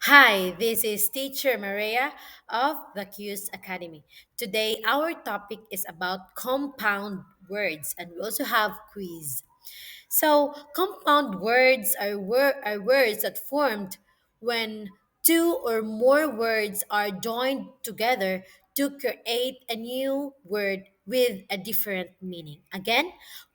Hi, this is Teacher Maria of the Q's Academy. Today, our topic is about compound words, and we also have quiz. So, compound words are words that formed when two or more words are joined together to create a new word with a different meaning. Again,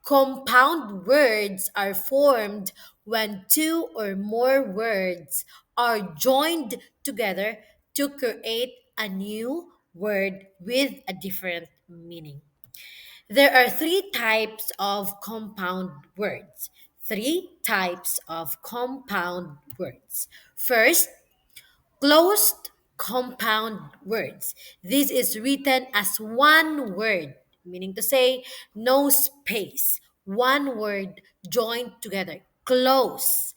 compound words are formed when two or more words are joined together to create a new word with a different meaning. There are three types of compound words. Three types of compound words. First, closed compound words. This is written as one word, meaning to say no space. One word joined together. Close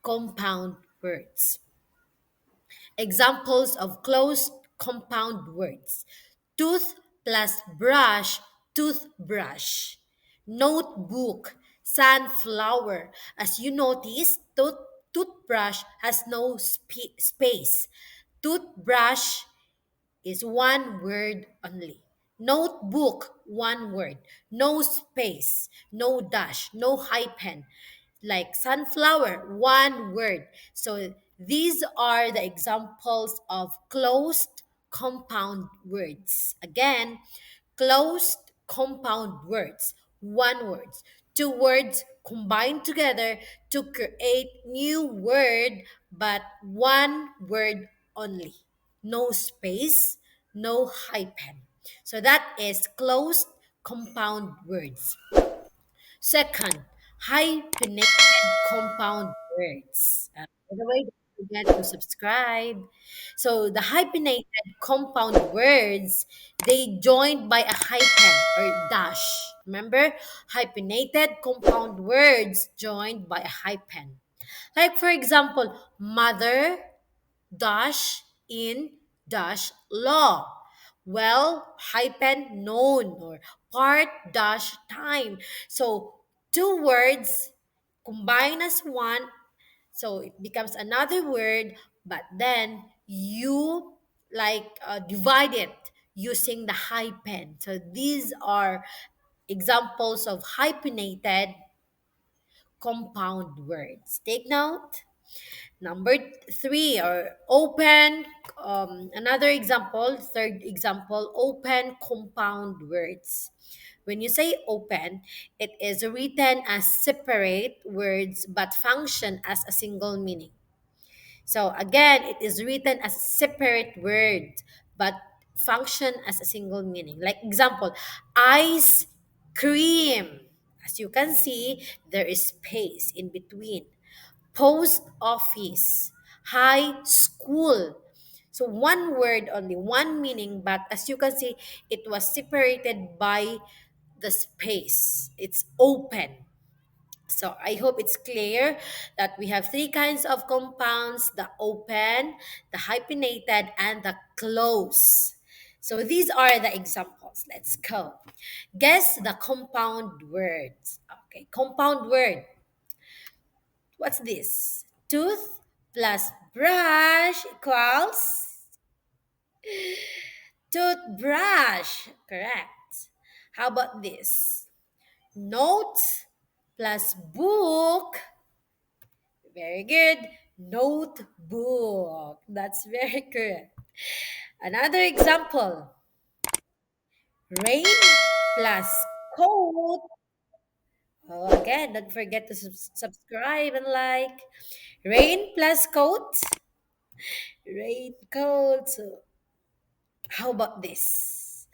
compound words. Examples of closed compound words: tooth plus brush, toothbrush. Notebook, sunflower. As you notice, toothbrush has no space. Toothbrush is one word only. Notebook, one word. No space, no dash, no hyphen. Like sunflower, one word. So these are the examples of closed compound words. Again, closed compound words, one words. Two words combined together to create new word, but one word only. No space, no hyphen. So that is closed compound words. Second, hyphenated compound words. By the way, don't forget to subscribe. So the hyphenated compound words, they joined by a hyphen or dash. Remember, hyphenated compound words joined by a hyphen. Like for example, mother dash in dash law. Well, hyphen known or part dash time. So two words combine as one, so it becomes another word, but then you divide it using the hyphen. So these are examples of hyphenated compound words. Take note. Number three, or open, another example, third example, open compound words. When you say open, it is written as separate words but function as a single meaning. So again, it is written as separate word but function as a single meaning. Like example, ice cream. As you can see, there is space in between. Post office, high school. So one word only, one meaning, but as you can see, it was separated by the space. It's open. So I hope it's clear that we have three kinds of compounds: the open, the hyphenated, and the close. So these are the examples. Let's go. Guess the compound words. Okay, compound word. What's this? Tooth plus brush equals toothbrush. Correct. How about this? Notes plus book. Very good. Notebook. That's very correct. Another example. Rain plus coat. Oh, again, don't forget to subscribe and like. Rain plus coat. Raincoat. So how about this?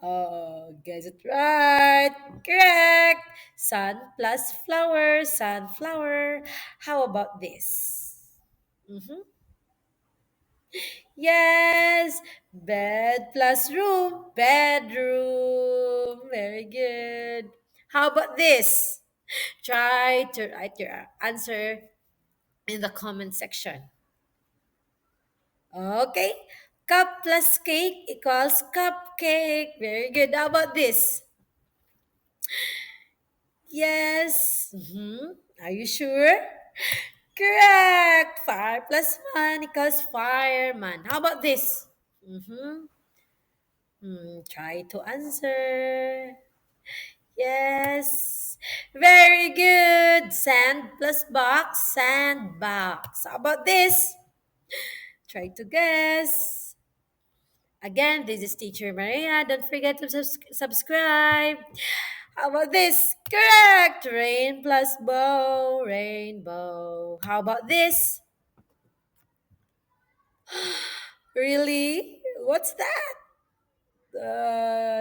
Oh, guess it right. Correct. Sun plus flower, sunflower. How about this? Mhm. Yes. Bed plus room, bedroom. Very good. How about this? Try to write your answer in the comment section. Okay. Cup plus cake equals cupcake. Very good. How about this? Yes. Are you sure? Correct. Fire plus man equals fireman. How about this? Mm-hmm. Try to answer. Yes. Very good. Sand plus box, sandbox. How about this? Try to guess. Again, this is Teacher Maria. Don't forget to subscribe. How about this? Correct. Rain plus bow, rainbow. How about this? Really? What's that?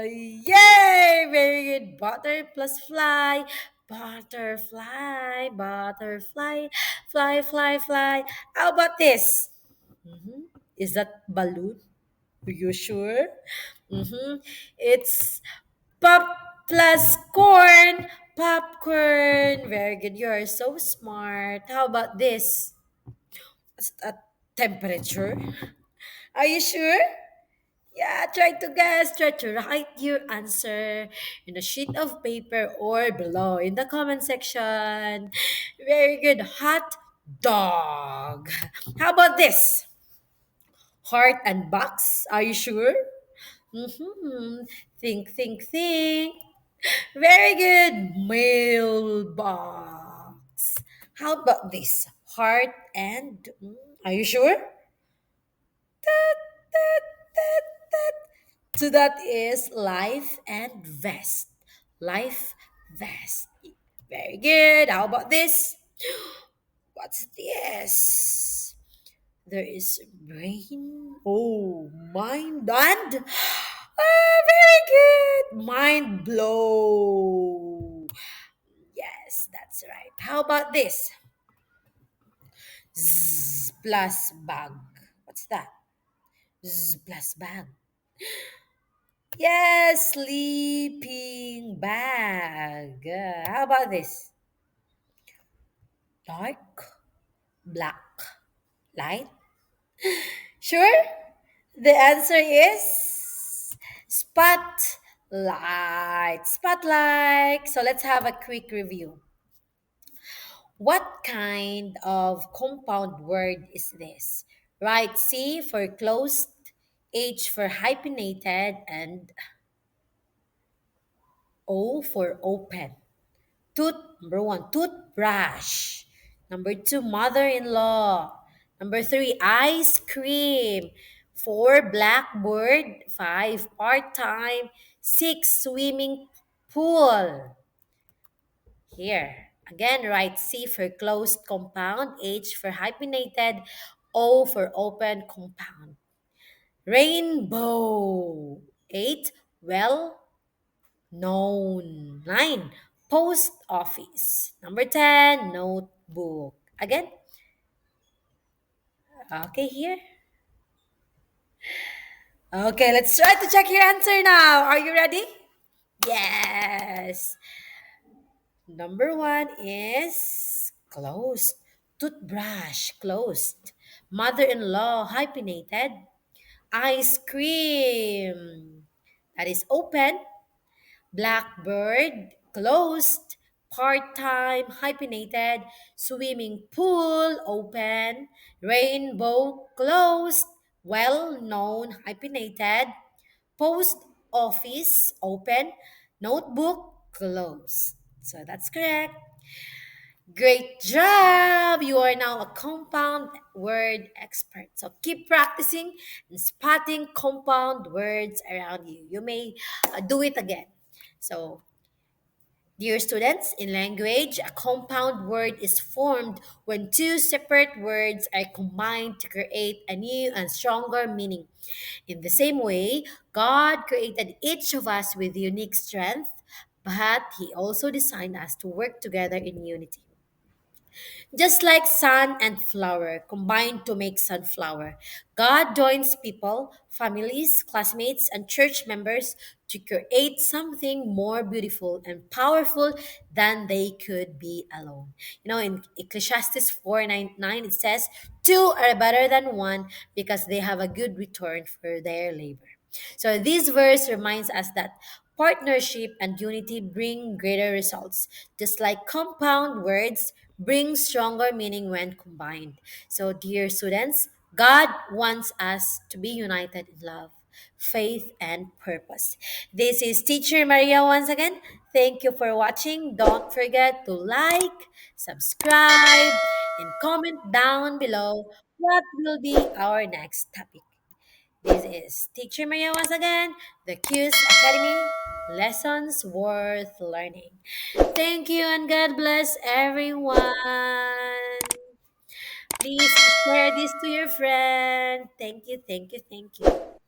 Yay! Very good. Butter plus fly. Butterfly, butterfly, fly, fly, fly. How about this? Is that balloon? Are you sure? It's pop plus corn, popcorn. Very good. You are so smart. How about this? Is that temperature? Are you sure? Yeah, try to guess. Try to write your answer in a sheet of paper or below in the comment section. Very good. Hot dog. How about this? Heart and box. Are you sure? Think, think, think. Very good. Mailbox. How about this? Heart and. Are you sure? Tat, tat, tat, tat. So that is life and vest. Life vest. Very good. How about this? What's this? There is brain. Oh, mind and very good. Mind blow. Yes, that's right. How about this? Z plus bag. What's that? Z plus bag. Yes, sleeping bag. How about this? Dark, black, light. Sure? The answer is spotlight. Spotlight. So let's have a quick review. What kind of compound word is this? Right, C for closed, H for hyphenated, and O for open. Number one, toothbrush. Number two, mother-in-law. Number three, ice cream. Four, blackboard. Five, part-time. Six, swimming pool. Here. Again, write C for closed compound, H for hyphenated, O for open compound. Rainbow. Eight, well known. 9. Post office. Number 10. Notebook. Again. Okay, here. Okay, let's try to check your answer now. Are you ready? Yes. Number 1 is closed. Toothbrush. Closed. Mother-in-law. Hyphenated. Ice cream. That is open. Blackbird, closed, part-time, hyphenated, swimming pool, open, rainbow, closed, well-known, hyphenated, post office, open, notebook, closed. So that's correct. Great job! You are now a compound word expert. So keep practicing and spotting compound words around you. You may do it again. So, dear students, in language, a compound word is formed when two separate words are combined to create a new and stronger meaning. In the same way, God created each of us with unique strength, but He also designed us to work together in unity. Just like sun and flower combine to make sunflower, God joins people, families, classmates, and church members to create something more beautiful and powerful than they could be alone. You know, in Ecclesiastes 4:9 it says, "Two are better than one because they have a good return for their labor." So this verse reminds us that Partnership and unity bring greater results, just like compound words bring stronger meaning when combined. So, dear students, God wants us to be united in love, faith, and purpose. This is Teacher Maria once again. Thank you for watching. Don't forget to like, subscribe, and comment down below what will be our next topic. This is Teacher Maya once again, the Q's Academy, lessons worth learning. Thank you and God bless everyone. Please share this to your friend. Thank you, thank you, thank you.